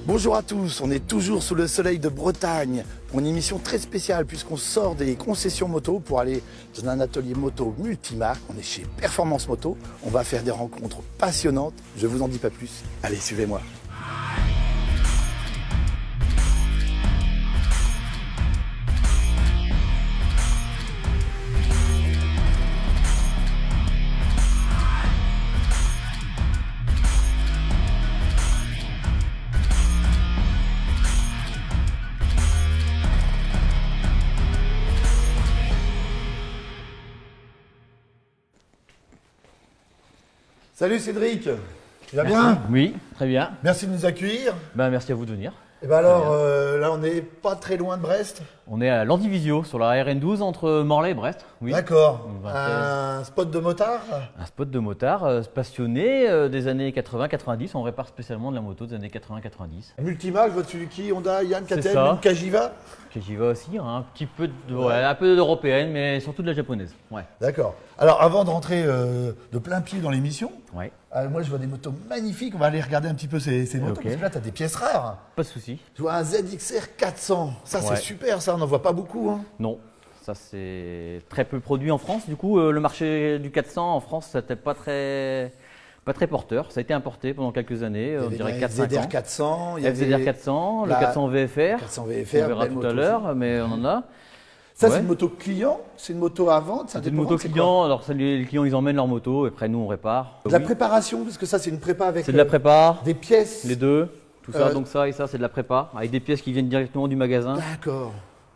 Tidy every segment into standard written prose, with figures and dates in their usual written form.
Bonjour à tous, on est toujours sous le soleil de Bretagne pour une émission très spéciale puisqu'on sort des concessions moto pour aller dans un atelier moto multimarque. On est chez Performance Moto, on va faire des rencontres passionnantes, je vous en dis pas plus. Allez, suivez-moi. Salut Cédric, tu vas bien? Oui, très bien. Merci de nous accueillir. Merci à vous de venir. Et ben alors, là on n'est pas très loin de Brest. On est à Landivisio, sur la RN12 entre Morlaix et Brest. Oui. D'accord. Un spot de motard? Un spot de motard passionné des années 80-90. On répare spécialement de la moto des années 80-90. Multimarque, votre Suzuki, Honda, Yann, KTM, ça. même Kajiva? Kajiva aussi, hein, un petit peu un peu d'européenne, mais surtout de la japonaise. Ouais. D'accord. Alors avant de rentrer de plein pied dans l'émission, Ouais. moi je vois des motos magnifiques. On va aller regarder un petit peu ces motos, Ok. parce que là tu as des pièces rares. Pas de souci. Je vois un ZXR 400. Ça c'est Ouais. super, ça on n'en voit pas beaucoup. Hein. Non, ça c'est très peu produit en France. Du coup, le marché du 400 en France, c'était pas très porteur. Ça a été importé pendant quelques années, on dirait 4-5 ZR ans. 400, il y avait FZR 400, la le 400 VFR. 400 On VFR, verra belle tout moto à l'heure, mais on en a. Ça Ouais. c'est une moto client, c'est une moto à vendre, ça C'est une dépend, moto c'est client, alors ça, les clients ils emmènent leur moto et après nous on répare. quoi. De la Oui. préparation, parce que ça c'est une prépa avec C'est de la prépa, des pièces. les deux, tout ça, Euh, donc ça et ça c'est de la prépa, avec des pièces qui viennent directement du magasin. D'accord.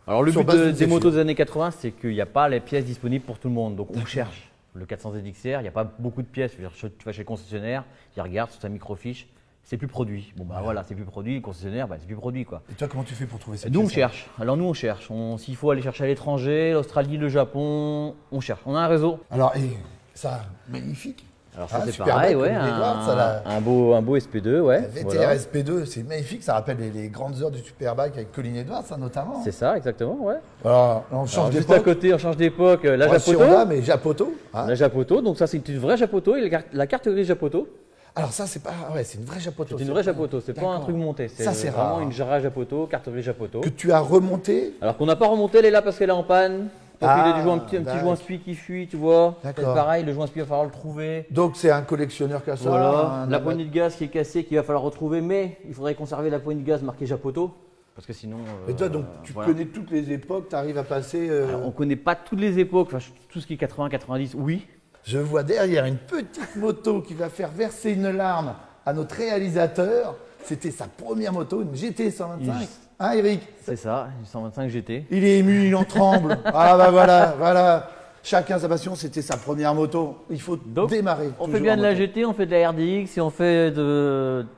Alors le Sur but base de des motos fils. des années 80 c'est qu'il n'y a pas les pièces disponibles pour tout le monde, donc on cherche. Le 400 ZXR, il n'y a pas beaucoup de pièces, je veux dire, tu vas chez le concessionnaire, il regarde sur sa microfiche, c'est plus produit. Bon bah voilà, c'est plus produit, le concessionnaire, c'est plus produit quoi. Et toi comment tu fais pour trouver ces Nous on pièces cherche, alors nous on cherche, s'il faut aller chercher à l'étranger, l'Australie, le Japon, on cherche, on a un réseau. Alors, et ça, magnifique. Alors ça c'est super pareil, belle, ouais, comme Edward, ça, là. un beau SP2, ouais. La VTR voilà. SP2, c'est magnifique, ça rappelle les grandes heures du Superbike avec Colin Edwards, ça notamment. C'est ça, exactement, ouais. Voilà, là, on change Alors, juste d'époque. à côté, on change d'époque, la Ouais, si Japoto. on a, mais Japoto. Hein. La Japoto, donc ça c'est une vraie Japoto, et la carte grise Japoto, Alors ça, c'est pas, ouais, c'est une vraie Japoto. c'est une vraie Japoto, c'est pas un D'accord. truc monté, Ça, c'est vraiment rare. une vraie Japoto, carte grise Japoto. Que tu as remonté. Alors qu'on n'a pas remonté, elle est là parce qu'elle est en panne. Donc il y a Ah, un petit d'accord. joint spi qui fuit, tu vois. D'accord. C'est pareil, le joint spi, il va falloir le trouver. Donc c'est un collectionneur qui a ça. Voilà, un la abat- poignée de gaz qui est cassée, qu'il va falloir retrouver, mais il faudrait conserver la poignée de gaz marquée Japoto, parce que sinon. Et toi, donc, tu voilà. connais toutes les époques, tu arrives à passer. Alors, on connaît pas toutes les époques, enfin, tout ce qui est 80-90, oui. Je vois derrière une petite moto qui va faire verser une larme à notre réalisateur. C'était sa première moto, une GT 125. Hein, Eric? C'est ça, une 125 GT. Il est ému, il en tremble. Ah bah voilà. Chacun sa passion, c'était sa première moto. Il faut Donc, démarrer. On fait toujours bien en de la moto. GT, on fait de la RDX et on fait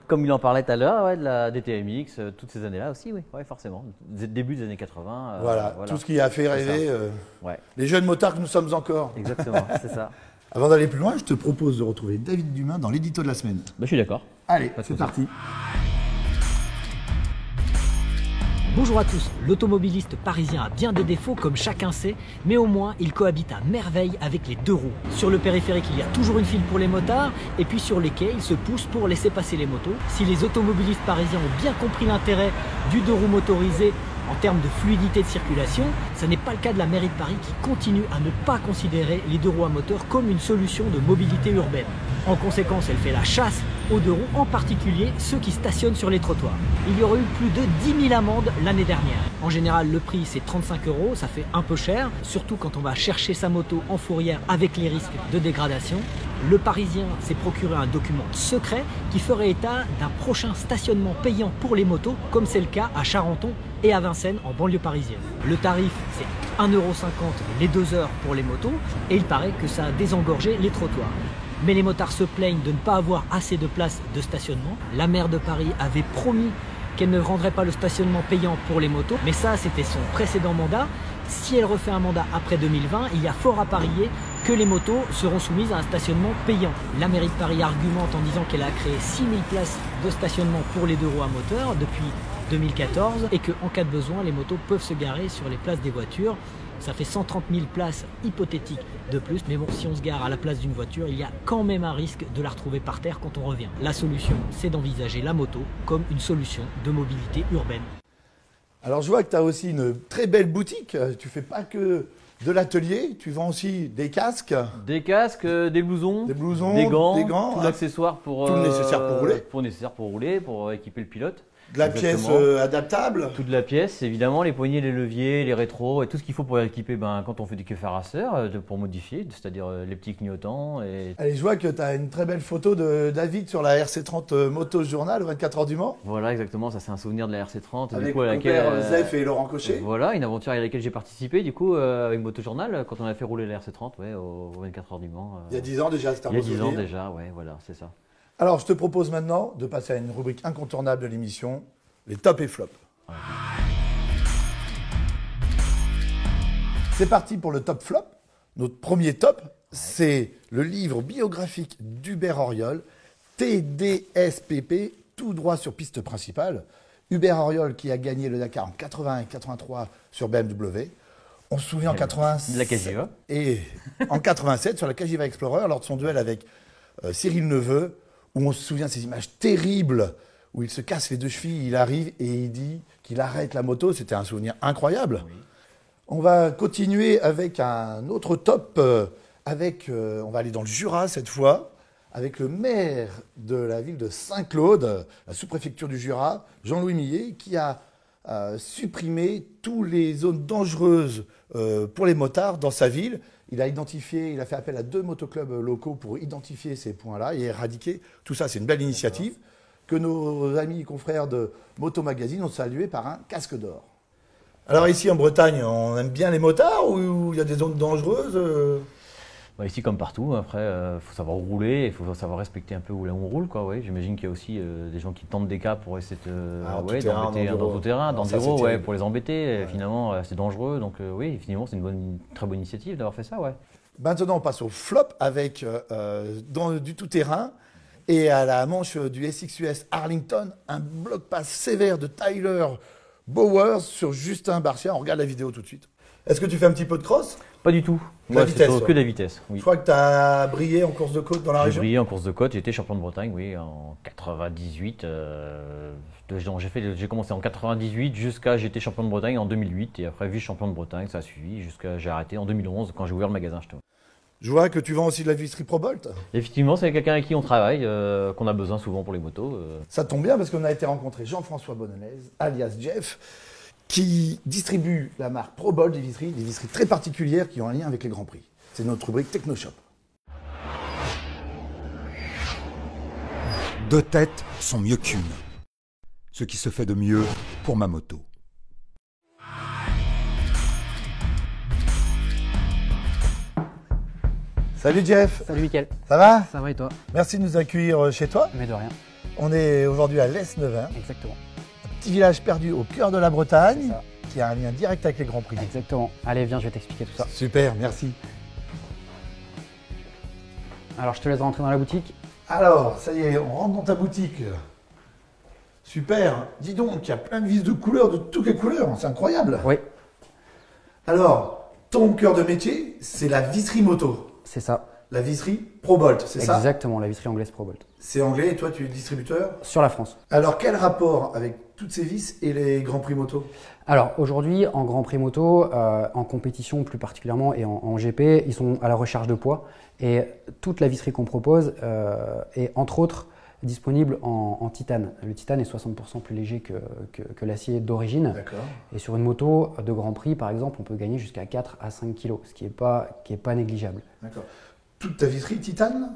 comme il en parlait tout à l'heure, ouais, de la DTMX, toutes ces années-là aussi, oui, ouais, forcément. Début des années 80. Voilà, tout ce qui a fait rêver Ouais, les jeunes motards que nous sommes encore. exactement, c'est ça. Avant d'aller plus loin, je te propose de retrouver David Dumain dans l'édito de la semaine. Je suis d'accord. Allez, Pas de c'est souci. parti. Bonjour à tous, l'automobiliste parisien a bien des défauts comme chacun sait, mais au moins il cohabite à merveille avec les deux roues. Sur le périphérique il y a toujours une file pour les motards, et puis sur les quais il se pousse pour laisser passer les motos. Si les automobilistes parisiens ont bien compris l'intérêt du deux roues motorisé en termes de fluidité de circulation, ce n'est pas le cas de la mairie de Paris qui continue à ne pas considérer les deux roues à moteur comme une solution de mobilité urbaine. En conséquence, elle fait la chasse aux deux roues, en particulier ceux qui stationnent sur les trottoirs. Il y aurait eu plus de 10 000 amendes l'année dernière. En général, le prix c'est 35 €, ça fait un peu cher, surtout quand on va chercher sa moto en fourrière avec les risques de dégradation. Le Parisien s'est procuré un document secret qui ferait état d'un prochain stationnement payant pour les motos, comme c'est le cas à Charenton et à Vincennes en banlieue parisienne. Le tarif c'est 1,50 € les 2 heures pour les motos et il paraît que ça a désengorgé les trottoirs. Mais les motards se plaignent de ne pas avoir assez de places de stationnement. La maire de Paris avait promis qu'elle ne rendrait pas le stationnement payant pour les motos, mais ça c'était son précédent mandat. Si elle refait un mandat après 2020, il y a fort à parier que les motos seront soumises à un stationnement payant. La mairie de Paris argumente en disant qu'elle a créé 6000 places de stationnement pour les deux roues à moteur depuis 2014 et qu'en cas de besoin, les motos peuvent se garer sur les places des voitures Ça fait 130 000 places hypothétiques de plus. Mais bon, si on se gare à la place d'une voiture, il y a quand même un risque de la retrouver par terre quand on revient. La solution, c'est d'envisager la moto comme une solution de mobilité urbaine. Alors je vois que tu as aussi une très belle boutique. Tu fais pas que de l'atelier, tu vends aussi des casques. Des casques, des blousons, des gants, tout hein. l'accessoire pour Tout le nécessaire pour rouler. Pour nécessaire pour rouler, pour équiper le pilote. De la pièce adaptable. Toute la pièce, évidemment, les poignées, les leviers, les rétros et tout ce qu'il faut pour équiper quand on fait du queue racer, pour modifier, c'est-à-dire les petits clignotants. Allez, je vois que tu as une très belle photo de David sur la RC30 Moto Journal, 24 heures du Mans. Voilà, exactement, ça c'est un souvenir de la RC30. Avec du coup, à mon laquelle, père Zef et Laurent Cochet. Voilà, une aventure à laquelle j'ai participé, du coup, avec Moto Journal, quand on a fait rouler la RC30 au 24 heures du Mans. Il y a 10 ans déjà, c'était un Il y a beau 10 ans souvenir. déjà, ouais, voilà, c'est ça. Alors, je te propose maintenant de passer à une rubrique incontournable de l'émission, les tops et flops. Ouais. C'est parti pour le top flop. Notre premier top, c'est le livre biographique d'Hubert Auriol, TDSPP, tout droit sur piste principale. Hubert Auriol qui a gagné le Dakar en 81 et 83 sur BMW. On se souvient en 87 de la Cagiva. Et en 87 sur la Cagiva Explorer lors de son duel avec Cyril Neveu, où on se souvient de ces images terribles où il se casse les deux chevilles, il arrive et il dit qu'il arrête la moto. C'était un souvenir incroyable. Oui. On va continuer avec un autre top, on va aller dans le Jura cette fois, avec le maire de la ville de Saint-Claude, la sous-préfecture du Jura, Jean-Louis Millet, qui a supprimé toutes les zones dangereuses pour les motards dans sa ville. Il a fait appel à 2 motoclubs locaux pour identifier ces points-là et éradiquer tout ça. C'est une belle initiative que nos amis et confrères de Moto Magazine ont salué par un casque d'or. Alors ici en Bretagne, on aime bien les motards ou il y a des zones dangereuses Ici comme partout, après il faut savoir rouler, il faut savoir respecter un peu où on roule. Ouais. J'imagine qu'il y a aussi des gens qui tentent des cas pour essayer d'embêter dans tout terrain, d'enduro, pour les embêter. Ouais. Finalement c'est dangereux, donc oui, finalement c'est une très bonne initiative d'avoir fait ça. Ouais. Maintenant on passe au flop avec du tout-terrain. Et à la manche du SXUS Arlington, un bloc pass sévère de Tyler Bowers sur Justin Barcia. On regarde la vidéo tout de suite. Est-ce que tu fais un petit peu de cross? Pas du tout. Moi, c'est que de la vitesse. Oui. Je crois que tu as brillé en course de côte dans la région. J'ai brillé en course de côte. J'ai été champion de Bretagne, oui, en 98. J'ai commencé en 98 jusqu'à j'étais champion de Bretagne en 2008 et après vice-champion de Bretagne, ça a suivi jusqu'à j'ai arrêté en 2011 quand j'ai ouvert le magasin. Je vois que tu vends aussi de la visserie ProBolt. Effectivement, c'est quelqu'un avec qui on travaille, qu'on a besoin souvent pour les motos. Ça tombe bien parce qu'on a été rencontrer Jean-François Bonnelaise, alias Jeff, qui distribue la marque ProBolt des visseries très particulières qui ont un lien avec les Grands Prix. C'est notre rubrique TechnoShop. 2 têtes sont mieux qu'une. Ce qui se fait de mieux pour ma moto. Salut Jeff. Salut Mickaël. Ça va? Ça va et toi? Merci de nous accueillir chez toi. Mais de rien. On est aujourd'hui à l'Est-Neuvin. Exactement. Un petit village perdu au cœur de la Bretagne, qui a un lien direct avec les Grands Prix. Exactement. Allez, viens, je vais t'expliquer tout ça. Super, merci. Alors, je te laisse rentrer dans la boutique. Alors, ça y est, on rentre dans ta boutique. Super. Dis donc, il y a plein de vis de couleurs, de toutes les couleurs. C'est incroyable. Oui. Alors, ton cœur de métier, c'est la visserie moto. C'est ça. La visserie ProBolt, c'est ça? Exactement, la visserie anglaise ProBolt. C'est anglais et toi, tu es distributeur? Sur la France. Alors, quel rapport avec toutes ces vis et les Grands Prix moto? Alors, aujourd'hui, en Grand Prix moto, en compétition plus particulièrement et en GP, ils sont à la recherche de poids. Et toute la visserie qu'on propose est, entre autres, disponible en titane. Le titane est 60% plus léger que l'acier d'origine. D'accord. Et sur une moto de Grand Prix, par exemple, on peut gagner jusqu'à 4 à 5 kg, ce qui est pas négligeable. D'accord. Toute ta visserie titane?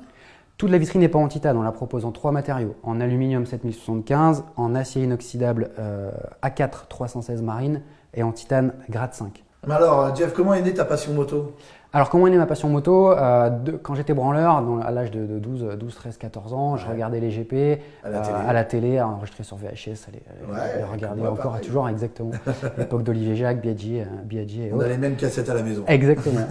Toute la visserie n'est pas en titane, on la propose en 3 matériaux. En aluminium 7075, en acier inoxydable A4 316 marine et en titane grade 5. Mais alors, Jeff, comment est née ta passion moto? Alors, comment est née ma passion moto? Quand j'étais branleur, à l'âge de 12, 13, 14 ans, je regardais les GP à la télé, enregistrés sur VHS, les regarder encore pareil. et toujours, exactement. L'époque d'Olivier Jacques, Biaggi et On autres. a les mêmes cassettes à la maison. Exactement.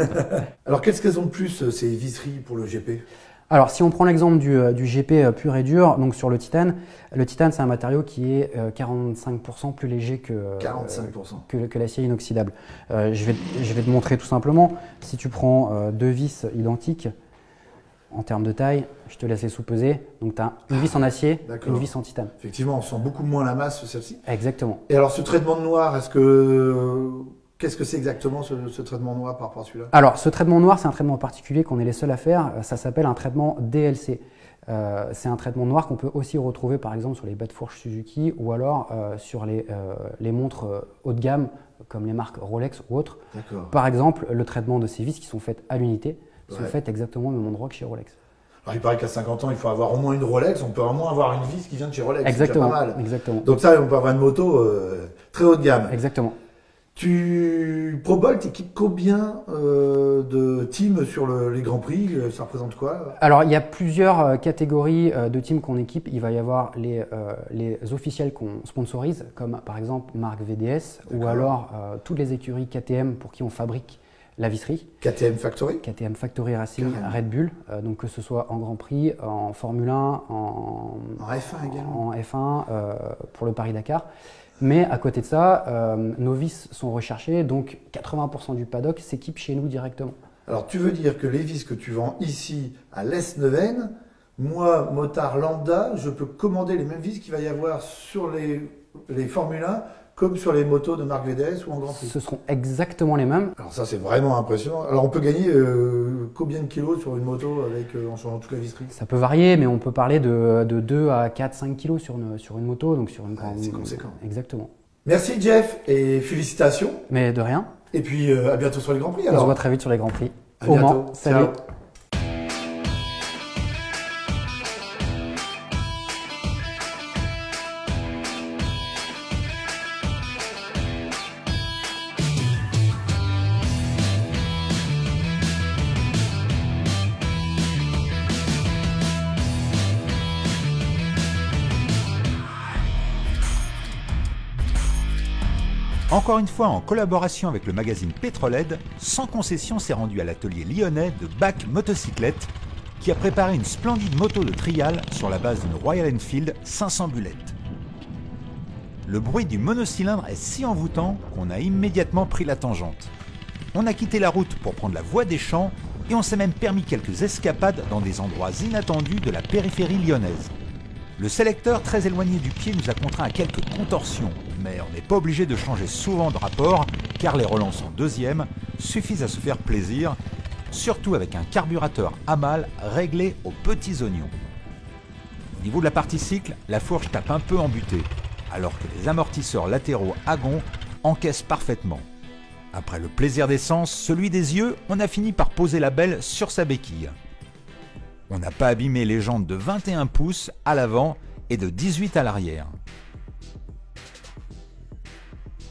Alors, qu'est-ce qu'elles ont de plus, ces visseries pour le GP? Alors, si on prend l'exemple du GP pur et dur, donc sur le titane c'est un matériau qui est 45% plus léger que, 45%. que l'acier inoxydable. Je vais te montrer tout simplement. Si tu prends deux vis identiques en termes de taille, je te laisse les sous-peser. Donc, tu as une vis en acier, une vis en titane. Effectivement, on sent beaucoup moins la masse celle-ci. Exactement. Et alors, ce traitement de noir, qu'est-ce que c'est exactement ce traitement noir par rapport à celui-là? Alors, ce traitement noir, c'est un traitement particulier qu'on est les seuls à faire. Ça s'appelle un traitement DLC. C'est un traitement noir qu'on peut aussi retrouver par exemple sur les bas de fourche Suzuki ou alors sur les montres haut de gamme comme les marques Rolex ou autres. Par exemple, le traitement de ces vis qui sont faites à l'unité sont faites exactement au même endroit que chez Rolex. Alors, il paraît qu'à 50 ans, il faut avoir au moins une Rolex. On peut au moins avoir une vis qui vient de chez Rolex. Exactement. C'est déjà pas mal. Exactement. Donc ça, on peut avoir une moto très haut de gamme. Exactement. ProBolt équipe combien de teams sur les Grands Prix? Ça représente quoi? Alors, il y a plusieurs catégories de teams qu'on équipe. Il va y avoir les officiels qu'on sponsorise, comme par exemple marque VDS, ou alors toutes les écuries KTM pour qui on fabrique la visserie. KTM Factory? KTM Factory Racing, Red Bull, donc que ce soit en Grand Prix, en Formule 1, en F1 également. En F1 pour le Paris-Dakar. Mais à côté de ça, nos vis sont recherchées, donc 80% du paddock s'équipe chez nous directement. Alors tu veux dire que les vis que tu vends ici à l'Est-Neuven, moi, motard lambda, je peux commander les mêmes vis qu'il va y avoir sur les Formule 1 comme sur les motos de marque VDS ou en Grand Prix? Ce seront exactement les mêmes. Alors ça, c'est vraiment impressionnant. Alors on peut gagner combien de kilos sur une moto en changeant toute la visserie? Ça peut varier, mais on peut parler de 2 à 4, 5 kilos sur une moto, donc sur une grande... C'est conséquent. Exactement. Merci Jeff et félicitations. Mais de rien. Et puis à bientôt sur les Grands Prix. On se voit très vite sur les Grands Prix. À bientôt. Mans. Salut. Ciao. Encore une fois, en collaboration avec le magazine Petrolhead, Sans Concession s'est rendu à l'atelier lyonnais de BAC Motocyclette, qui a préparé une splendide moto de trial sur la base d'une Royal Enfield 500 Bullet. Le bruit du monocylindre est si envoûtant qu'on a immédiatement pris la tangente. On a quitté la route pour prendre la voie des champs et on s'est même permis quelques escapades dans des endroits inattendus de la périphérie lyonnaise. Le sélecteur très éloigné du pied nous a contraints à quelques contorsions, mais on n'est pas obligé de changer souvent de rapport car les relances en deuxième suffisent à se faire plaisir, surtout avec un carburateur Hamal réglé aux petits oignons. Au niveau de la partie cycle, la fourche tape un peu en butée, alors que les amortisseurs latéraux Agon encaissent parfaitement. Après le plaisir d'essence, celui des yeux, on a fini par poser la belle sur sa béquille. On n'a pas abîmé les jantes de 21 pouces à l'avant et de 18 à l'arrière.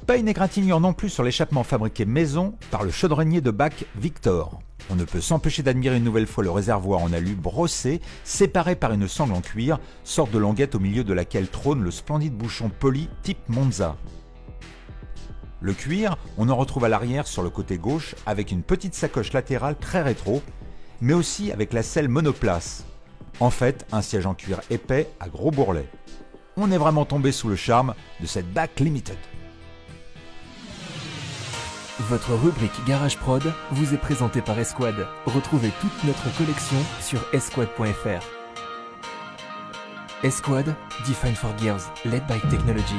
Pas une égratignure non plus sur l'échappement fabriqué maison par le chaudronnier de BAC Victor. On ne peut s'empêcher d'admirer une nouvelle fois le réservoir en alu brossé, séparé par une sangle en cuir, sorte de languette au milieu de laquelle trône le splendide bouchon poli type Monza. Le cuir, on en retrouve à l'arrière sur le côté gauche avec une petite sacoche latérale très rétro, mais aussi avec la selle monoplace. En fait, un siège en cuir épais à gros bourrelet. On est vraiment tombé sous le charme de cette BAC Limited. Votre rubrique Garage Prod vous est présentée par Esquad. Retrouvez toute notre collection sur esquad.fr. Esquad, Define for Gears, led by technology.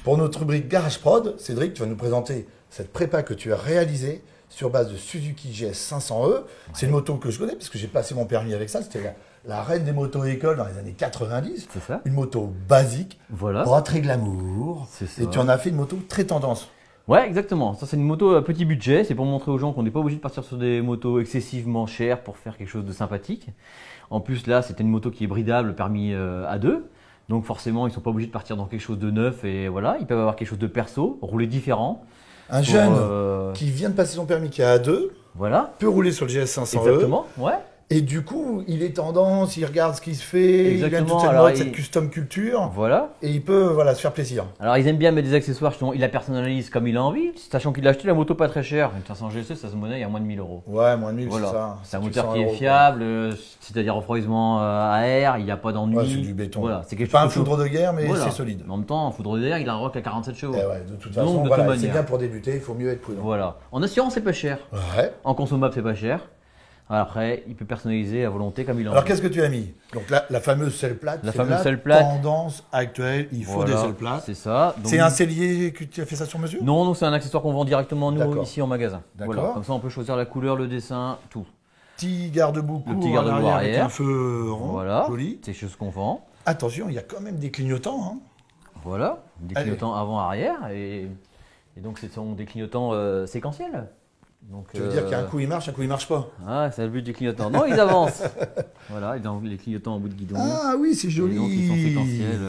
Pour notre rubrique Garage Prod, Cédric, tu vas nous présenter cette prépa que tu as réalisée sur base de Suzuki GS 500E. C'est une moto que je connais parce que j'ai passé mon permis avec ça. C'était la reine des motos-écoles dans les années 90. C'est ça. Une moto basique, Voilà. pas très glamour. C'est ça. Et tu en as fait une moto très tendance. Ouais, exactement. Ça, c'est une moto à petit budget. C'est pour montrer aux gens qu'on n'est pas obligé de partir sur des motos excessivement chères pour faire quelque chose de sympathique. En plus, là, c'était une moto qui est bridable, permis A2. Donc forcément, ils ne sont pas obligés de partir dans quelque chose de neuf et voilà, ils peuvent avoir quelque chose de perso, rouler différent. Un jeune qui vient de passer son permis qui a A2 Voilà. peut rouler sur le GS 500E. Exactement, ouais. Et du coup, il est tendance, il regarde ce qui se fait, il aime toute cette Alors, mode, cette custom culture, Voilà. et il peut se faire plaisir. Alors, ils aiment bien mettre des accessoires, justement, il la personnalise comme il a envie, sachant qu'il a acheté la moto pas très chère. Une 500 GC, ça se monnaie à moins de 1000 euros. Ouais, moins de 1000, Voilà. c'est ça. C'est un 800 moteur qui est euros, fiable, c'est-à-dire refroidissement à air, il n'y a pas d'ennui. Ouais, c'est du béton. Voilà, c'est quelque Pas un chose foudre de guerre, mais Voilà. c'est solide. Mais en même temps, en foudre d'air, il a un rock à 47 chevaux. Et ouais, de toute Donc, façon, de voilà, toute c'est manière. bien pour débuter, il faut mieux être prudent. Voilà. En assurance, c'est pas cher. Ouais. En consommable, c'est pas cher. Après, il peut personnaliser à volonté comme il en Alors veut. qu'est-ce que tu as mis? Donc la fameuse selle plate. La c'est fameuse la selle plate. Tendance actuelle, il faut Voilà, des selles plates. c'est ça. Donc, C'est un cellier que tu as fait ça sur mesure? Non, c'est un accessoire qu'on vend directement nous D'accord. ici en magasin. D'accord. Voilà. Comme ça, on peut choisir la couleur, le dessin, tout. Petit garde-boue Le court petit à garde-boue l'arrière avec arrière. un feu rond, Voilà. joli. C'est chose qu'on vend. Attention, il y a quand même des clignotants. Hein. Voilà. Des Allez. clignotants avant-arrière et donc ce sont des clignotants séquentiels. Donc, Tu veux dire qu'un coup il marche pas? Ah, c'est le but du clignotant. Non, ils avancent. Voilà, ils ont les clignotants en bout de guidon. Ah oui, c'est Et joli. donc ils sont séquentiels.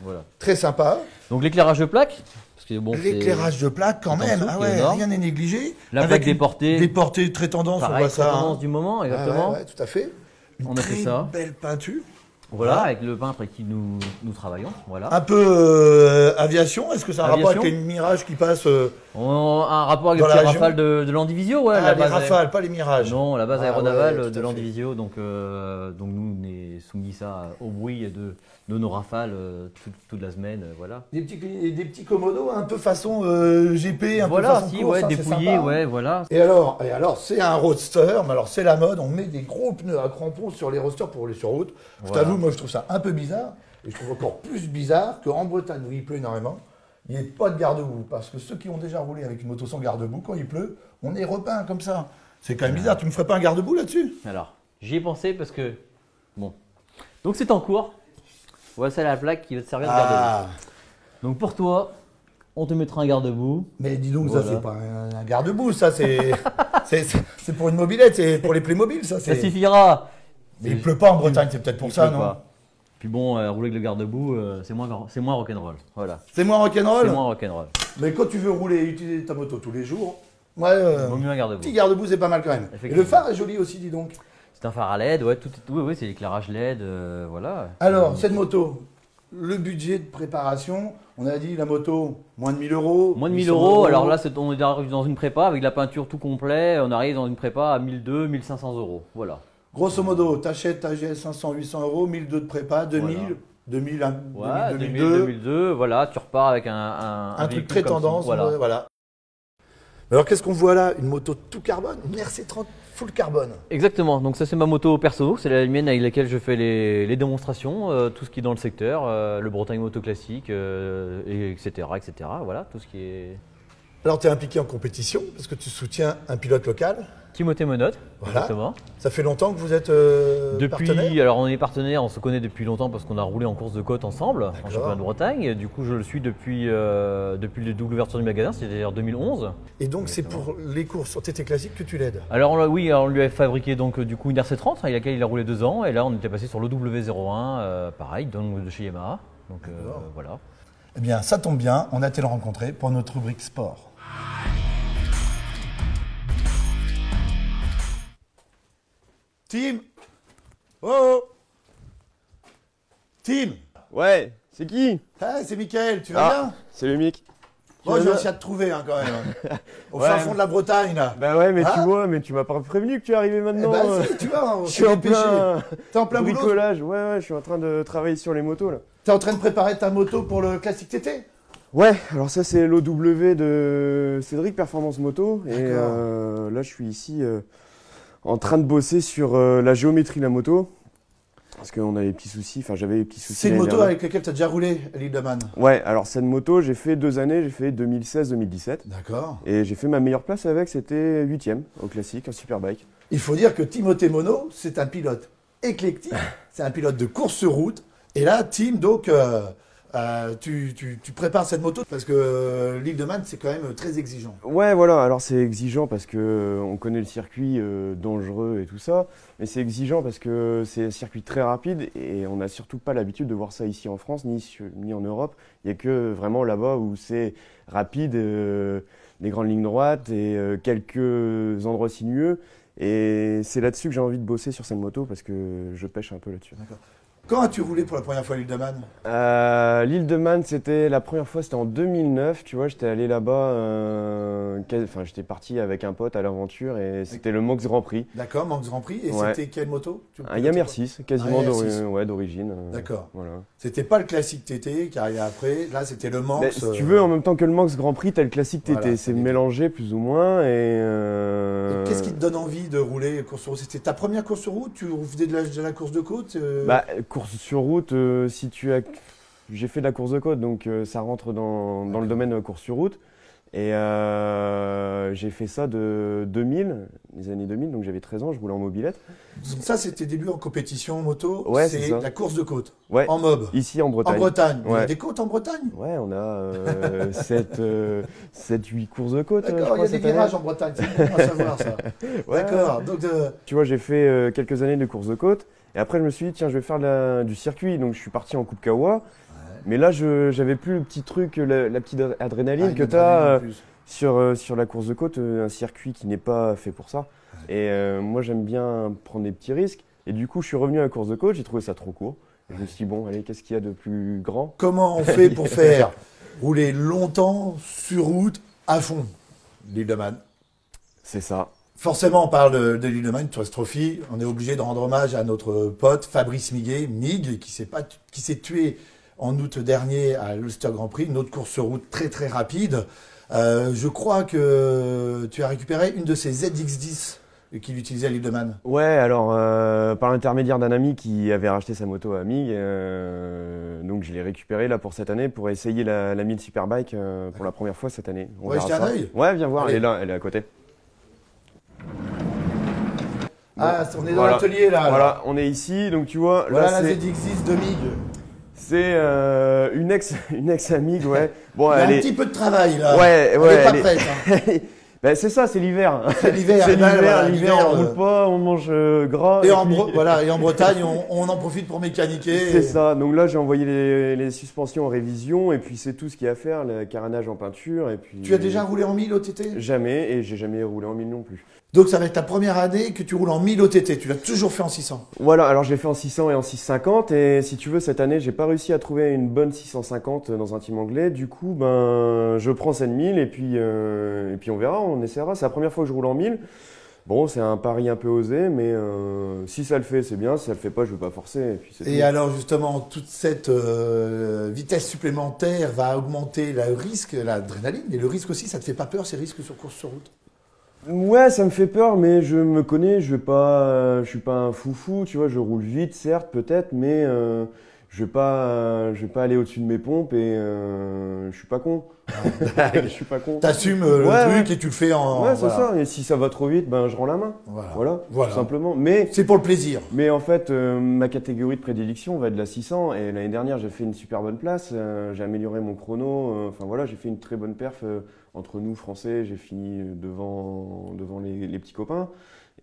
Voilà. Très sympa. Donc l'éclairage de plaque. Parce que bon, L'éclairage de plaque quand c'est en même. dessous Ah qui est ouais, énorme. rien n'est négligé. La Avec plaque une déportée. Déportée très tendance, on Pareil, voit ça. tendance du moment, exactement. Ouais, tout à fait. Une On a fait très ça. belle peinture. Voilà, Voilà. avec le peintre avec qui nous travaillons. Voilà. Un peu aviation. Est-ce que ça a un rapport avec Aviation. les mirages qui passent On a un rapport avec Dans le la petit région. Rafale de l'Andivisio, ouais. Ah, la les base rafales, pas les mirages. Non, la base Ah aéronavale ouais, tout de à l'Andivisio. Donc nous, on est soumis ça au bruit de nos rafales toute la semaine. Voilà. Des petits commodos un peu façon GP, un peu Voilà, façon si, course, ouais, hein, c'est dépouillé, sympa. ouais, voilà. Et alors, c'est un roadster, mais alors c'est la mode, on met des gros pneus à crampons sur les roadsters pour rouler sur route. Je Voilà. t'avoue, moi je trouve ça un peu bizarre, et je trouve encore plus bizarre qu'en Bretagne où il pleut énormément, il n'y ait pas de garde-boue, parce que ceux qui ont déjà roulé avec une moto sans garde-boue, quand il pleut, on est repeint comme ça. C'est quand même bizarre, tu me ferais pas un garde-boue là-dessus? Alors, j'y ai pensé parce que, bon, donc c'est en cours. Voilà, c'est la plaque qui va te servir de garde-boue. Ah, Donc pour toi, on te mettra un garde-boue. mais dis donc, Voilà. ça c'est pas un garde-boue, ça c'est c'est pour une mobilette, c'est pour les Playmobil, ça. Ça suffira. Mais il pleut pas en Bretagne, c'est peut-être pour Il ça, pleut non? pas. Puis bon, rouler avec le garde-boue, c'est moins rock'n'roll. Voilà. C'est moins rock'n'roll. C'est moins rock'n'roll. Mais quand tu veux rouler et utiliser ta moto tous les jours, ouais, Vaut mieux un garde-boue. petit garde-boue, c'est pas mal quand même. Et Effectivement. le phare est joli aussi, dis donc. C'est un phare à LED, ouais, oui, c'est l'éclairage LED, voilà. Alors, cette moto, le budget de préparation, on a dit la moto, moins de 1000 euros. Moins de 1000 800 euros, alors là, on arrive dans une prépa avec la peinture tout complet, on arrive dans une prépa à 1200, 1500 euros, voilà. Grosso modo, t'achètes ta GS 500, 800 euros, 1002 de prépa, 2000, Voilà. 2000, Ouais, 2002. 2002, voilà, tu repars avec un Un truc véhicule très comme ça, tendance, voilà. ouais, voilà. Mais alors, qu'est-ce qu'on voit là? Une moto tout carbone, une RC30 full carbone. Exactement, donc ça c'est ma moto perso, c'est la mienne avec laquelle je fais les démonstrations, tout ce qui est dans le secteur, le Bretagne Moto Classique, etc., etc. Voilà, tout ce qui est Alors, tu es impliqué en compétition parce que tu soutiens un pilote local. Timothée Menotte, Voilà. exactement. Ça fait longtemps que vous êtes partenaire? Alors on est partenaires, on se connaît depuis longtemps parce qu'on a roulé en course de côte ensemble, en D'accord. championnat de Bretagne. Du coup, je le suis depuis le double ouverture du magasin, c'est-à-dire 2011. Et donc, c'est pour les courses sur TT Classique que tu l'aides? Alors on lui a fabriqué donc du coup une RC30 avec laquelle il a roulé 2 ans, et là on était passé sur l'OW01, pareil, donc de chez Yamaha. Donc D'accord. voilà. Eh bien, ça tombe bien, on a été le rencontrer pour notre rubrique sport. Tim! Oh! Tim! Ouais, c'est qui? Ah, c'est Mickaël, tu vas bien? C'est le mic. Moi, vas j'ai bien réussi à te trouver hein, quand même. Au Ouais. fin fond de la Bretagne, là. Bah ouais, mais Ah. tu vois, mais tu m'as pas prévenu que tu arrivais Eh maintenant. ben, si, tu vois, on je s'est suis en dépêché. plein T'es en plein boulot? bricolage. Ouais, je suis en train de travailler sur les motos là. T'es en train de préparer ta moto pour le Classique TT? Ouais, alors ça c'est l'OW de Cédric Performance Moto. Et D'accord. là je suis ici en train de bosser sur la géométrie de la moto. Parce qu'on a des petits soucis, enfin j'avais des petits soucis. C'est une l'année moto dernière. avec laquelle t'as déjà roulé à l'île de Man. Ouais, alors cette moto, j'ai fait 2 années, j'ai fait 2016-2017. D'accord. Et j'ai fait ma meilleure place avec, c'était 8ème au classique, en superbike. Il faut dire que Timothée Mono, c'est un pilote éclectique, c'est un pilote de course sur route. Et là, Tim, donc, tu prépares cette moto parce que l'île de Man, c'est quand même très exigeant. Ouais, voilà, alors c'est exigeant parce que on connaît le circuit dangereux et tout ça, mais c'est exigeant parce que c'est un circuit très rapide et on n'a surtout pas l'habitude de voir ça ici en France ni en Europe. Il n'y a que vraiment là-bas où c'est rapide, des grandes lignes droites et quelques endroits sinueux. Et c'est là-dessus que j'ai envie de bosser sur cette moto parce que je pêche un peu là-dessus. Quand as-tu roulé pour la première fois à l'île de Man? L'île de Man, c'était la première fois, c'était en 2009. Tu vois, j'étais allé là-bas, enfin, j'étais parti avec un pote à l'aventure et c'était le Manx Grand Prix. D'accord, Manx Grand Prix. Et Ouais. c'était quelle moto? Un Yamaha R6, quasiment Un R6. ouais, d'origine. D'accord. Voilà. C'était pas le classique TT qui arrivait après. Là, c'était le Manx. Mais si tu veux, en même temps que le Manx Grand Prix, t'as le classique TT. Voilà, c'est c'est mélangé plus ou moins. Et qu'est-ce qui te donne envie de rouler course sur route? C'était ta première course sur route? Tu faisais de la course de côte? Bah, course sur route, si tu as... J'ai fait de la course de côte, donc ça rentre dans le domaine course sur route. Et j'ai fait ça de 2000, les années 2000, donc j'avais 13 ans, je roulais en mobilette. Donc ça, c'était début en compétition moto. Ouais, c'est ça. la course de côte. Ouais, En mob. ici en Bretagne. En Bretagne. Il y a Ouais. des côtes en Bretagne? Ouais, on a 7-8 courses de côte. je D'accord, il crois, y a des cette année. virages en Bretagne. C'est bon à savoir ça. Ouais. D'accord. Donc, Tu vois, j'ai fait quelques années de course de côte. Et après, je me suis dit, tiens, je vais faire du circuit. Donc, je suis parti en Coupe Kawa. Mais là, j'avais plus le petit truc, la petite adrénaline que tu as sur la course de côte, un circuit qui n'est pas fait pour ça. Et moi, j'aime bien prendre des petits risques. Et du coup, je suis revenu à la course de côte. J'ai trouvé ça trop court. Et je me suis dit, bon, allez, qu'est-ce qu'il y a de plus grand? comment on fait pour faire rouler longtemps sur route à fond l'île de Man? C'est ça. Forcément, on parle de l'île de Man, Tourist Trophy. On est obligé de rendre hommage à notre pote Fabrice Miguet, Mig, qui s'est tué en août dernier à l'Ulster Grand Prix, une autre course sur route très très rapide. Je crois que tu as récupéré une de ces ZX10 qu'il utilisait à l'île de Man. Ouais, alors par l'intermédiaire d'un ami qui avait racheté sa moto à Mig, donc je l'ai récupéré là pour cette année pour essayer la 1000 Superbike pour la première fois cette année. On Ouais, verra jeter un ça. œil. Ouais, viens voir, Allez. elle est là, elle est à côté. Ah, on est dans Voilà. l'atelier là. Voilà, on est ici, donc tu vois, Voilà là la c'est ZX10 de Mig. c'est une ex Amig, ouais. Bon, Il y a elle un est petit peu de travail là. Ouais, Elle ouais, est pas elle est- prête. Hein. Ben, c'est ça, c'est l'hiver. C'est l'hiver. C'est l'hiver, voilà, l'hiver, on euh, roule pas, on mange gras. Et en, puis- voilà, et en Bretagne, on en profite pour mécaniquer. C'est ça. Donc là, j'ai envoyé les suspensions en révision et puis c'est tout ce qu'il y a à faire, le carénage en peinture et puis. Tu as déjà roulé en 1000 OTT? Jamais et j'ai jamais roulé en 1000 non plus. Donc ça va être ta première année que tu roules en 1000 OTT. Tu l'as toujours fait en 600. Voilà. Alors j'ai fait en 600 et en 650 et si tu veux cette année, j'ai pas réussi à trouver une bonne 650 dans un team anglais. Du coup, ben je prends cette 1000 et puis on verra, on essaiera. C'est la première fois que je roule en 1000. Bon, c'est un pari un peu osé, mais si ça le fait, c'est bien. Si ça le fait pas, je vais pas forcer. Et puis c'est Et tout. alors justement, toute cette vitesse supplémentaire va augmenter le risque, l'adrénaline. Et le risque aussi, ça te fait pas peur ces risques sur course sur route? Ouais, ça me fait peur, mais je me connais, je suis pas un foufou, tu vois, je roule vite, certes, peut-être, mais je vais pas aller au-dessus de mes pompes et je suis pas con. Je suis pas con. T'assumes Ouais, le truc ouais. et tu le fais en... Ouais, c'est voilà. ça. Et si ça va trop vite, ben je rends la main. Voilà. Tout simplement. Mais C'est pour le plaisir. en fait, ma catégorie de prédilection va être de la 600. Et l'année dernière, j'ai fait une super bonne place. J'ai amélioré mon chrono. Enfin voilà, j'ai fait une très bonne perf entre nous Français. J'ai fini devant les petits copains.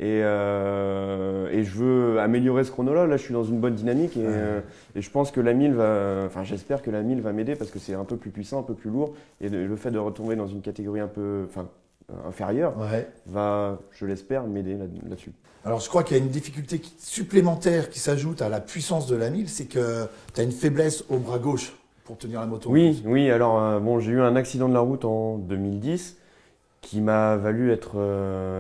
Et je veux améliorer ce chrono-là. Là, je suis dans une bonne dynamique et je pense que la 1000 va. Enfin, j'espère que la 1000 va m'aider parce que c'est un peu plus puissant, un peu plus lourd. Et le fait de retomber dans une catégorie un peu, inférieure Ouais. va, je l'espère, m'aider là-dessus. Alors je crois qu'il y a une difficulté supplémentaire qui s'ajoute à la puissance de la 1000, c'est que tu as une faiblesse au bras gauche pour tenir la moto. Oui. Alors bon, j'ai eu un accident de la route en 2010 qui m'a valu être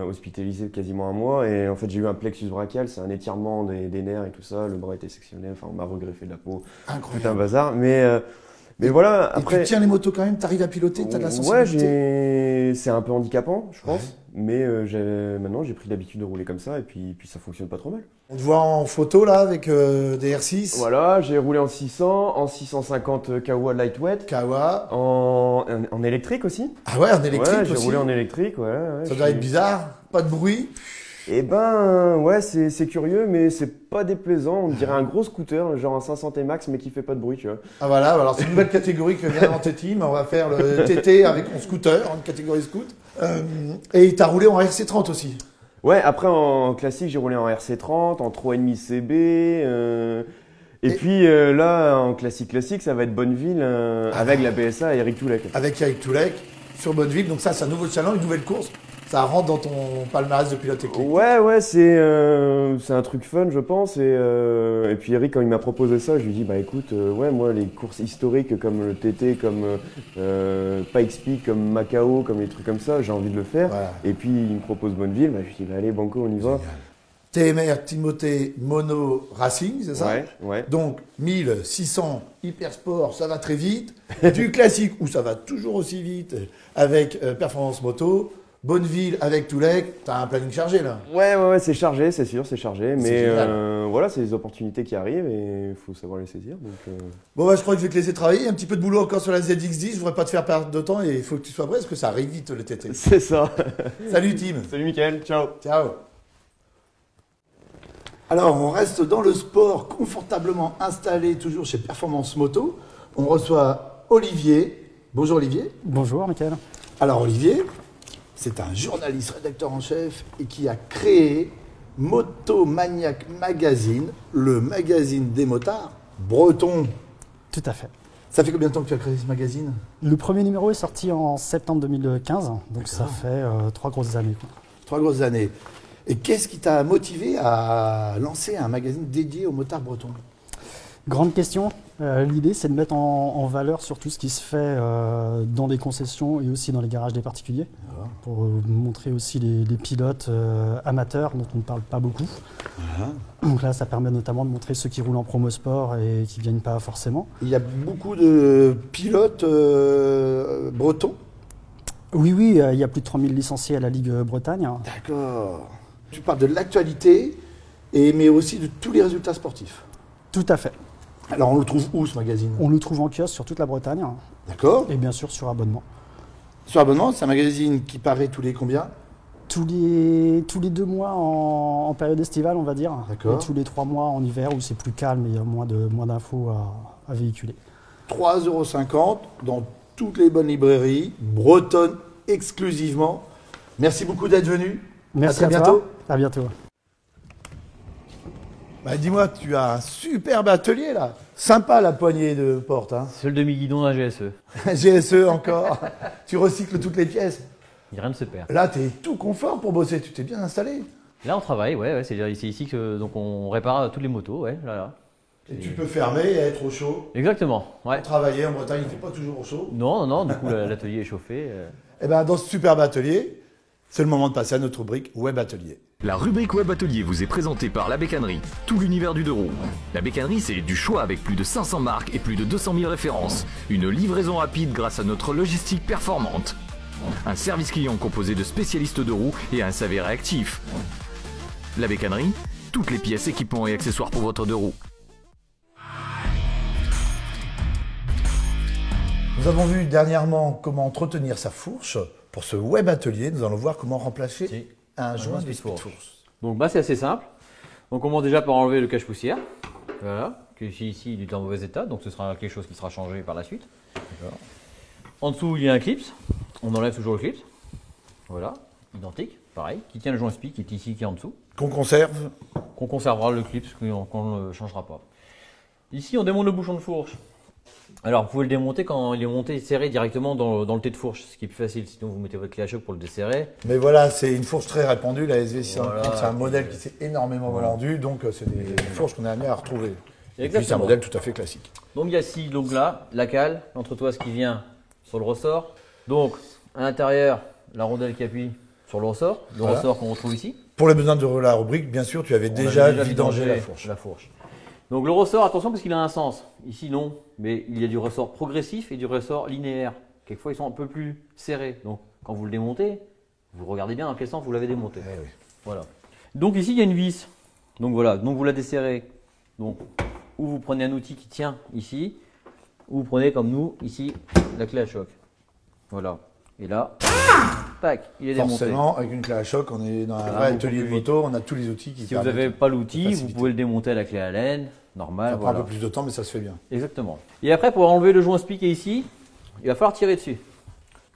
hospitalisé quasiment un mois. Et en fait, j'ai eu un plexus brachial, c'est un étirement des nerfs et tout ça. Le bras était sectionné. Enfin, on m'a regreffé de la peau. Tout un Incroyable. bazar. Mais voilà. Et Après, tu tiens les motos quand même, tu arrives à piloter, tu as de la ouais, sensibilité. c'est un peu handicapant, je pense. Ouais. Mais maintenant, j'ai pris l'habitude de rouler comme ça et puis ça fonctionne pas trop mal. On te voit en photo là avec des R6, Voilà, j'ai roulé en 600, en 650 Kawa Lightweight, Kawa. en électrique aussi. Ah ouais, en électrique Ouais, j'ai aussi. roulé en électrique, ouais. Ça doit être bizarre, pas de bruit. Eh ben, ouais, c'est curieux, mais c'est pas déplaisant. On dirait un gros scooter, genre un 500 T-Max, mais qui fait pas de bruit, tu vois. Ah voilà, alors c'est une nouvelle catégorie que vient d'inventer Team. On va faire le TT avec mon scooter, une catégorie scoot. Et tu as roulé en RC30 aussi. Ouais, après en classique, j'ai roulé en RC30, en 3,5 CB. Et puis là, en classique, ça va être Bonneville avec la PSA et Eric Toulek. Avec Eric Toulek sur Bonneville. Donc ça, c'est un nouveau challenge, une nouvelle course. Ça rentre dans ton palmarès de pilote technique. Ouais, c'est un truc fun, je pense. Et puis Eric, quand il m'a proposé ça, je lui ai dit, bah écoute, ouais, moi, les courses historiques comme le TT, comme Pikes Peak, comme Macao, comme les trucs comme ça, j'ai envie de le faire. Voilà. Et puis il me propose Bonneville, bah, je lui ai dit, bah, allez, banco, on y va. TMR Timothée Mono Racing, c'est ça? Ouais. Donc 1600 hyper sport, ça va très vite. Du classique où ça va toujours aussi vite avec Performance Moto. Bonneville avec Toulec, t'as un planning chargé là. Ouais, c'est chargé, c'est sûr, c'est chargé. Mais génial. voilà, c'est des opportunités qui arrivent et il faut savoir les saisir. Donc, Bon bah je crois que je vais te laisser travailler. Un petit peu de boulot encore sur la ZX10, je voudrais pas te faire perdre de temps et il faut que tu sois prêt parce que ça arrive vite le TT. c'est ça. Salut Tim. Salut Mickaël, ciao. Ciao. Alors, on reste dans le sport, confortablement installé, toujours chez Performance Moto. On reçoit Olivier. Bonjour Olivier. Bonjour, Mickaël. Alors Olivier, c'est un journaliste, rédacteur en chef et qui a créé Motomaniac Magazine, le magazine des motards bretons. Tout à fait. Ça fait combien de temps que tu as créé ce magazine? Le premier numéro est sorti en septembre 2015, donc ça fait 3 grosses années. 3 grosses années. Et qu'est-ce qui t'a motivé à lancer un magazine dédié aux motards bretons? Grande question. L'idée, c'est de mettre en valeur surtout ce qui se fait dans les concessions et aussi dans les garages des particuliers, pour montrer aussi les pilotes amateurs dont on ne parle pas beaucoup. Donc là, ça permet notamment de montrer ceux qui roulent en promo sport et qui ne gagnent pas forcément. Il y a beaucoup de pilotes bretons? Oui, il y a plus de 3000 licenciés à la Ligue Bretagne. D'accord. Tu parles de l'actualité, mais aussi de tous les résultats sportifs. Tout à fait. Alors, on le trouve où, ce magazine? On le trouve en kiosque sur toute la Bretagne. D'accord. Et bien sûr sur abonnement. Sur abonnement, c'est un magazine qui paraît tous les combien? Tous les 2 mois en période estivale, on va dire. D'accord. Et tous les 3 mois en hiver où c'est plus calme et il y a moins d'infos à véhiculer. 3,50 € dans toutes les bonnes librairies, bretonnes exclusivement. Merci beaucoup d'être venu. Merci à très bientôt. Toi. À bientôt. Bah, dis-moi, tu as un superbe atelier là. Sympa la poignée de porte. Hein. C'est le demi-guidon d'un GSE. GSE encore. Tu recycles toutes les pièces. Rien ne se perd. Là, tu es tout confort pour bosser. Tu t'es bien installé. Là, on travaille, ouais, c'est ici que donc on répare toutes les motos, ouais, là. Et tu peux fermer et être au chaud. Exactement, ouais. Travailler en Bretagne, il ne fait pas toujours au chaud. Non, du coup, l'atelier est chauffé. Et ben, dans ce superbe atelier, c'est le moment de passer à notre rubrique Web Atelier. La rubrique Web Atelier vous est présentée par La Bécannerie, tout l'univers du deux roues. La Bécannerie, c'est du choix avec plus de 500 marques et plus de 200 000 références. Une livraison rapide grâce à notre logistique performante. Un service client composé de spécialistes de roues et un SAV réactif. La Bécannerie, toutes les pièces, équipements et accessoires pour votre deux roues. Nous avons vu dernièrement comment entretenir sa fourche. Pour ce Web Atelier, nous allons voir comment remplacer un joint de speed fourche. Donc c'est assez simple. On commence déjà par enlever le cache-poussière. Voilà, qui ici il est en mauvais état, donc ce sera quelque chose qui sera changé par la suite. En dessous il y a un clip. On enlève toujours le clip. Voilà, identique, pareil, qui tient le joint SPI qui est ici, qui est en dessous. Qu'on conserve. Qu'on conservera le clip, qu'on ne changera pas. Ici on démonte le bouchon de fourche. Alors vous pouvez le démonter quand il est monté et serré directement dans le T de fourche, ce qui est plus facile, sinon vous mettez votre clé à choc pour le desserrer. Mais voilà, c'est une fourche très répandue, la SV630, Voilà. c'est un modèle qui s'est énormément vendu, donc c'est des fourches qu'on est amené à retrouver. Et puis c'est un Exactement. modèle tout à fait classique. Donc il y a ici, donc là, la cale, l'entretoise qui vient sur le ressort. Donc à l'intérieur, la rondelle qui appuie sur le ressort, ressort qu'on retrouve ici. Pour les besoins de la rubrique, bien sûr, tu avais déjà vidangé la fourche. Donc le ressort, attention parce qu'il a un sens. Ici non, mais il y a du ressort progressif et du ressort linéaire. Quelquefois ils sont un peu plus serrés. Donc quand vous le démontez, vous regardez bien dans quel sens vous l'avez démonté. Oui. Voilà. Donc ici il y a une vis. Donc voilà, donc vous la desserrez. Donc ou vous prenez un outil qui tient ici, ou vous prenez comme nous ici la clé à choc. Voilà. Et là, tac, il est démonté. Forcément, avec une clé à choc, on est dans un Ça vrai va atelier de beaucoup plus moto, on a tous les outils qui Si vous permettent n'avez pas l'outil, de vous faciliter. pouvez le démonter à la clé à laine, normal. Ça prend Voilà. un peu plus de temps, mais ça se fait bien. Exactement. Et après, pour enlever le joint SPI qui est ici, il va falloir tirer dessus.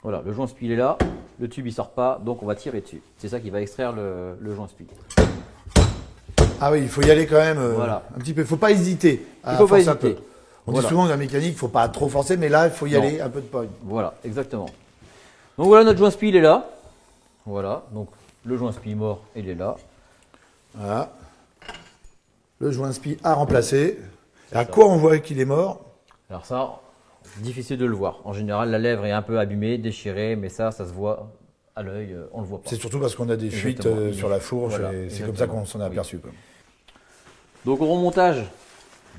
Voilà, le joint SPI il est là, le tube il sort pas, donc on va tirer dessus. C'est ça qui va extraire le joint SPI. Ah oui, il faut y aller quand même Voilà. un petit peu. Il ne faut pas hésiter à faut pas forcer un hésiter. peu. On Voilà. dit souvent que la mécanique, il ne faut pas trop forcer, mais là, il faut y Non. aller un peu de pogne. Voilà, exactement. Donc voilà, notre joint SPI il est là. Voilà, donc le joint spi mort, il est là. Voilà. Le joint spi à remplacer. Et à quoi on voit qu'il est mort? Alors ça, difficile de le voir. En général, la lèvre est un peu abîmée, déchirée, mais ça se voit à l'œil, on le voit pas. C'est surtout parce qu'on a des fuites sur la fourche, Voilà, et c'est comme ça qu'on s'en est aperçu. Quoi. Donc au remontage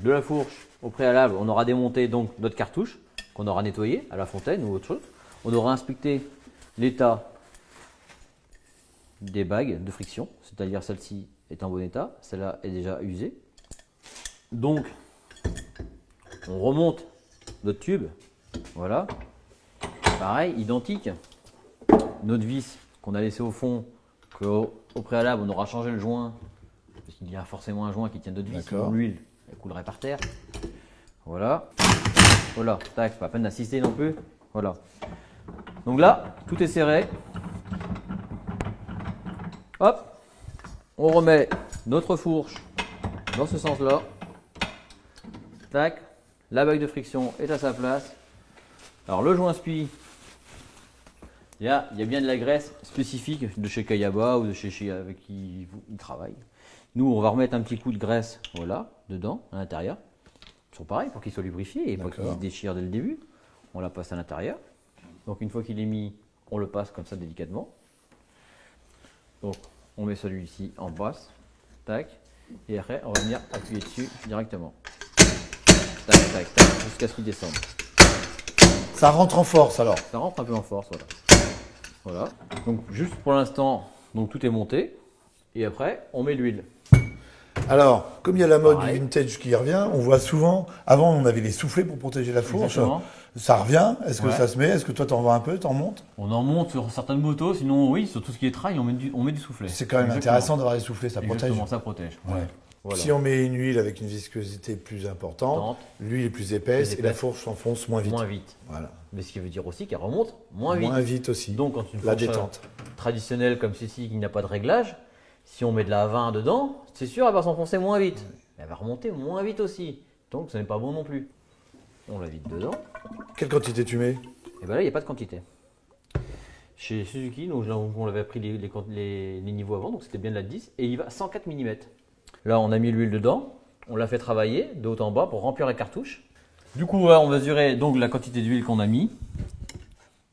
de la fourche, au préalable, on aura démonté donc notre cartouche, qu'on aura nettoyée à la fontaine ou autre chose. On aura inspecté l'état des bagues de friction, c'est-à-dire celle-ci est en bon état, celle-là est déjà usée. Donc, on remonte notre tube, voilà, pareil, identique. Notre vis qu'on a laissé au fond, qu'au préalable on aura changé le joint, parce qu'il y a forcément un joint qui tient notre vis, sinon l'huile elle coulerait par terre. Voilà, voilà, tac, pas la peine d'assister non plus, voilà. Donc là, tout est serré. Hop, on remet notre fourche dans ce sens-là. Tac, la bague de friction est à sa place. Alors le joint spi, il y a bien de la graisse spécifique de chez Kayaba ou de chez avec qui il travaille. Nous, on va remettre un petit coup de graisse, voilà, dedans, à l'intérieur. Toujours pareil pour qu'il soit lubrifié et pas qu'il se déchire dès le début. On la passe à l'intérieur. Donc une fois qu'il est mis, on le passe comme ça délicatement. Donc on met celui-ci en basse, tac, et après on va venir appuyer dessus directement. Tac, tac, tac, jusqu'à ce qu'il descende. Ça rentre en force alors? Ça rentre un peu en force, voilà. Voilà. Donc juste pour l'instant, donc tout est monté. Et après, on met l'huile. Alors, comme il y a la mode du vintage qui revient, on voit souvent, avant on avait les soufflets pour protéger la fourche. Exactement. Ça revient? Est-ce que ça se met? Est-ce que toi t'en vois un peu? T'en montes? On en monte sur certaines motos, sinon oui, sur tout ce qui est trail, on met du soufflet. C'est quand même intéressant d'avoir les soufflets, ça protège. Exactement, ça protège. Ouais. Voilà. Si on met une huile avec une viscosité plus importante, l'huile est plus épaisse et la fourche s'enfonce moins vite. Moins vite. Voilà. Mais ce qui veut dire aussi qu'elle remonte moins vite. Moins vite aussi. Donc quand une la fourche détente traditionnelle comme ceci qui n'a pas de réglage, si on met de la 20 dedans, c'est sûr elle va s'enfoncer moins vite. Mais elle va remonter moins vite aussi. Donc ce n'est pas bon non plus. On la vide dedans. Quelle quantité tu mets? Et bien là il n'y a pas de quantité. Chez Suzuki, donc, on avait pris les niveaux avant, donc c'était bien de la 10, et il va 104 mm. Là on a mis l'huile dedans, on l'a fait travailler de haut en bas pour remplir la cartouche. Du coup on va mesurer donc la quantité d'huile qu'on a mis.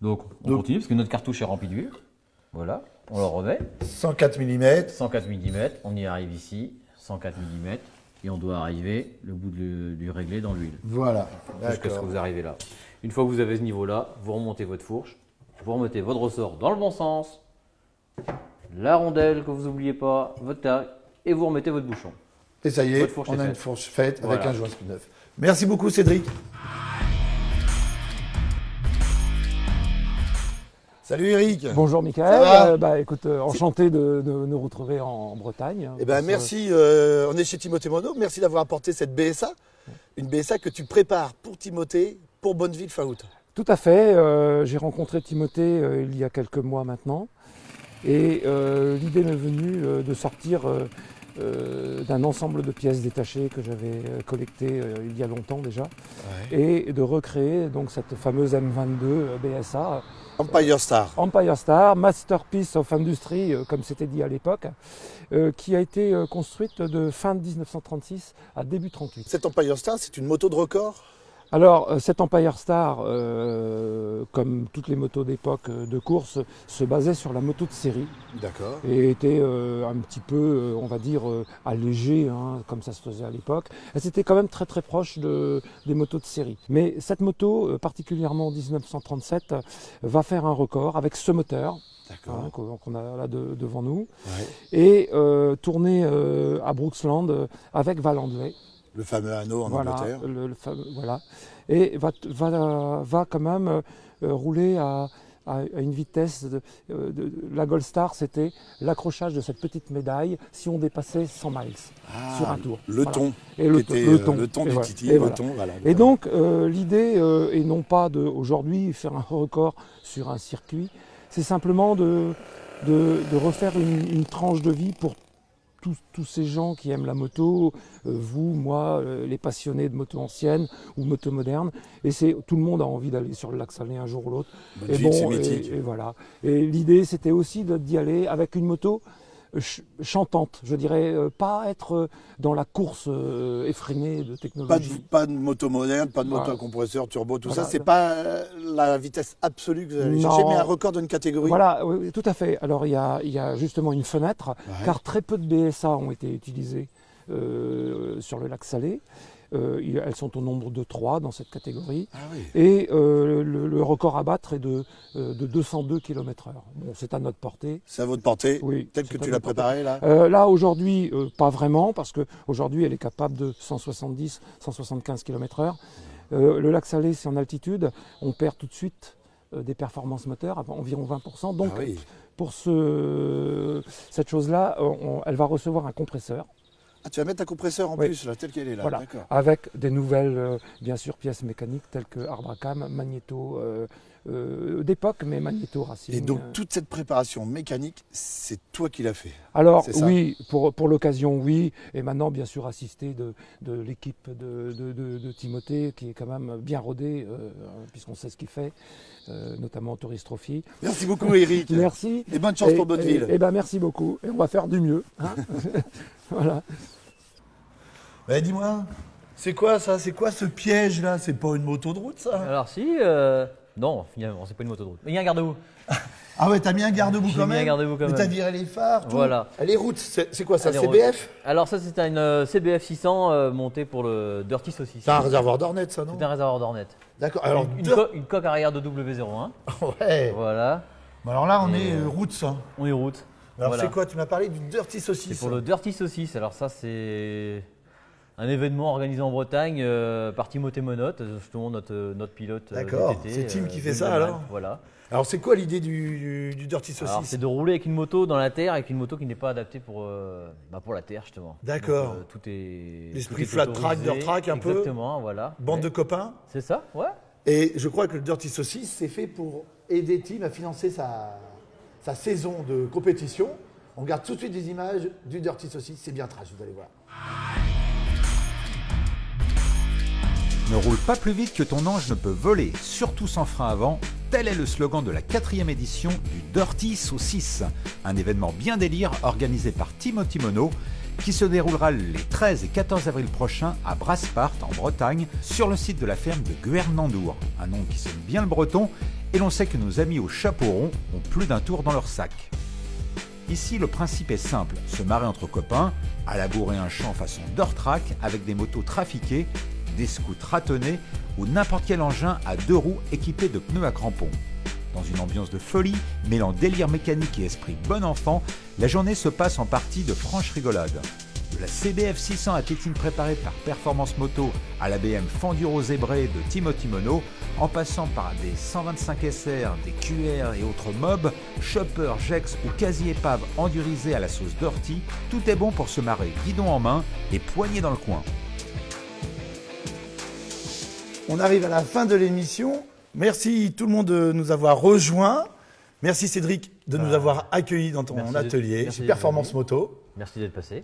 Donc on continue parce que notre cartouche est remplie d'huile. Voilà, on le remet. 104 mm. 104 mm, on y arrive ici, 104 mm. Et on doit arriver le bout du réglé dans l'huile. Voilà, jusqu'à ce que vous arrivez là. Une fois que vous avez ce niveau-là, vous remontez votre fourche, vous remettez votre ressort dans le bon sens, la rondelle que vous n'oubliez pas, votre taille, et vous remettez votre bouchon. Et ça y est, on a une fourche faite avec un joint spi neuf. Merci beaucoup Cédric. Salut Eric. Bonjour Michael. Écoute, enchanté de nous retrouver en Bretagne. Eh ben, merci, on est chez Timothée Mono. Merci d'avoir apporté cette BSA. Une BSA que tu prépares pour Timothée, pour Bonneville fin août. Tout à fait. J'ai rencontré Timothée il y a quelques mois maintenant. Et l'idée m'est venue de sortir d'un ensemble de pièces détachées que j'avais collectées il y a longtemps déjà. Et de recréer donc cette fameuse M22 BSA. Empire Star. Empire Star, Masterpiece of Industry, comme c'était dit à l'époque, qui a été construite de fin 1936 à début 1938. Cette Empire Star, c'est une moto de record? Alors, cette Empire Star, comme toutes les motos d'époque de course, se basait sur la moto de série. D'accord. Et était un petit peu, on va dire, allégée, hein, comme ça se faisait à l'époque. Elle était quand même très très proche des motos de série. Mais cette moto, particulièrement en 1937, va faire un record avec ce moteur. Hein, qu'on a là devant nous. Et tournée à Brooksland avec Val Handley. Le fameux anneau en Angleterre. Voilà. Et va quand même rouler à une vitesse. La Gold Star, c'était l'accrochage de cette petite médaille si on dépassait 100 miles sur un tour. Le ton. Et le ton du Titi. Et donc, l'idée est non pas aujourd'hui faire un record sur un circuit, c'est simplement de refaire une tranche de vie pour tous ces gens qui aiment la moto, vous, moi, les passionnés de moto ancienne ou moto moderne, et tout le monde a envie d'aller sur le lac Salé un jour ou l'autre. Et et voilà. Et l'idée, c'était aussi d'y aller avec une moto chantante, je dirais, pas être dans la course effrénée de technologie. Pas de moto moderne, pas de moto à compresseur, turbo, tout ça, c'est pas la vitesse absolue que vous allez chercher, mais un record d'une catégorie. Voilà, oui, tout à fait. Alors il y a justement une fenêtre, car très peu de BSA ont été utilisés sur le lac Salé. Elles sont au nombre de 3 dans cette catégorie. Ah oui. Et le record à battre est de 202 km/h. Bon, c'est à notre portée. C'est à votre portée, oui, tel que tu l'as préparé là là, aujourd'hui, pas vraiment, parce qu'aujourd'hui, elle est capable de 170, 175 km/h. Le lac Salé, c'est en altitude. On perd tout de suite des performances moteurs, à environ 20%. Donc, pour cette chose-là, elle va recevoir un compresseur. Ah, tu vas mettre un compresseur en plus, là, tel qu'elle est là. Voilà, avec des nouvelles, bien sûr, pièces mécaniques telles que Arbracam, Magnéto d'époque, mais Magnéto Racing. Et donc toute cette préparation mécanique, c'est toi qui l'as fait? Alors oui, pour l'occasion, oui. Et maintenant, bien sûr, assisté de l'équipe de Timothée, qui est quand même bien rodé, puisqu'on sait ce qu'il fait, notamment au Tourist Trophy. Merci beaucoup, Eric. Merci. Et bonne chance pour Bonneville. Et ben merci beaucoup. Et on va faire du mieux. Hein. Voilà. Bah, dis-moi, c'est quoi ça? C'est quoi ce piège là? C'est pas une moto de route ça? Alors si, non, finalement, c'est pas une moto de route. Mais il y a un garde-boue. Ah ouais, t'as mis un garde-boue quand même? J'ai mis un garde-boue quand même. Mais t'as viré les phares, tout. Voilà. Les routes, c'est quoi ça? Les CBF? Alors ça, c'est une CBF 600 montée pour le Dirty Saucisse. C'est un réservoir d'Hornet ça, non? C'est un réservoir d'Hornet. D'accord. Alors une coque arrière de W01. Ouais. Voilà. Bah alors là, on est route ça. On est route. Alors voilà. c'est quoi? Tu m'as parlé du Dirty Saucisse. C'est pour le Dirty Saucisse. Alors ça, c'est un événement organisé en Bretagne par Timothée Monotte, justement notre pilote. D'accord, c'est Tim qui fait ça alors. Voilà. Alors c'est quoi l'idée du Dirty Saucisse? C'est de rouler avec une moto dans la terre, avec une moto qui n'est pas adaptée pour la terre justement. D'accord. Tout est l'esprit flat track, dirt track un peu. Exactement, voilà. Bande de copains. C'est ça, ouais. Et je crois que le Dirty Saucisse, c'est fait pour aider Tim à financer sa saison de compétition. On regarde tout de suite des images du Dirty Saucisse, c'est bien trash, vous allez voir. Ne roule pas plus vite que ton ange ne peut voler, surtout sans frein avant. Tel est le slogan de la 4e édition du Dirty Saucisse, un événement bien délire organisé par Timothy Monod, qui se déroulera les 13 et 14 avril prochains à Brasparts en Bretagne, sur le site de la ferme de Guernandour, un nom qui sonne bien le breton, et l'on sait que nos amis au chapeau rond ont plus d'un tour dans leur sac. Ici, le principe est simple, se marrer entre copains, à labourer un champ façon dirt track avec des motos trafiquées, des scouts ratonnés ou n'importe quel engin à 2 roues équipé de pneus à crampons. Dans une ambiance de folie, mêlant délire mécanique et esprit bon enfant, la journée se passe en partie de franche rigolade. De la CBF 600 à tétine préparée par Performance Moto à la BM Fenduro Zébré de Timothy Monod, en passant par des 125 SR, des QR et autres mobs, chopper, jex ou quasi-épave endurisée à la sauce dirty, tout est bon pour se marrer guidon en main et poignée dans le coin. On arrive à la fin de l'émission. Merci tout le monde de nous avoir rejoints. Merci Cédric de nous avoir accueillis dans ton atelier chez Performance Moto. Merci d'être passé.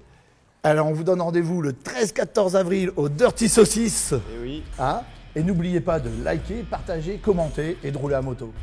Alors on vous donne rendez-vous le 13-14 avril au Dirty Saucisse. Et oui. Hein, et n'oubliez pas de liker, partager, commenter et de rouler à moto.